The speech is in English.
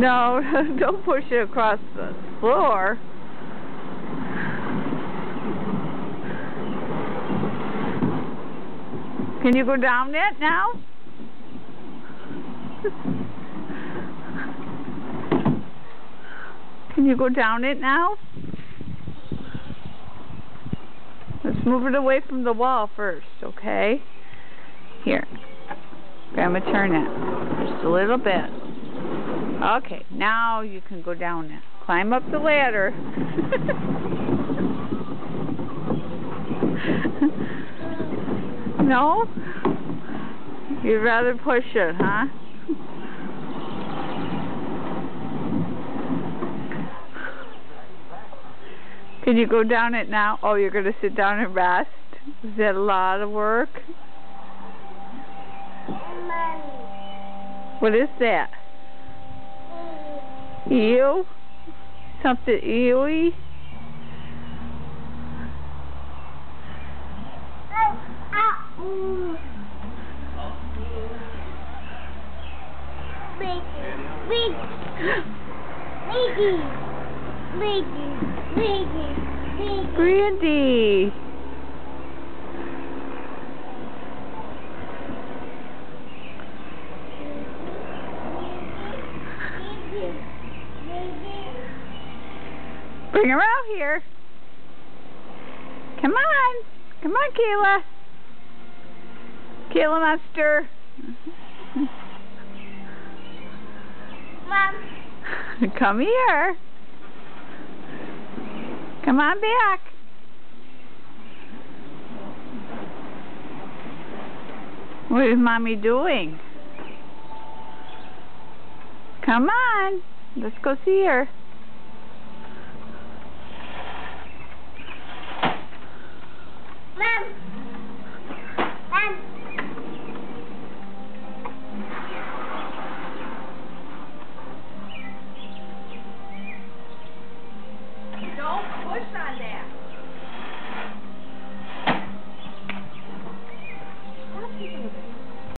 No, don't push it across the floor. Can you go down it now? Can you go down it now? Let's move it away from the wall first, okay? Here. Grandma, turn it. Just a little bit. Okay, now you can go down it. Climb up the ladder. No? You'd rather push it, huh? Can you go down it now? Oh, you're going to sit down and rest? Is that a lot of work? What is that? Eel? Something eely? Brandy. Bring her out here. Come on. Come on, Kayla. Kayla Monster. Mom. Come here. Come on back. What is Mommy doing? Come on. Let's go see her.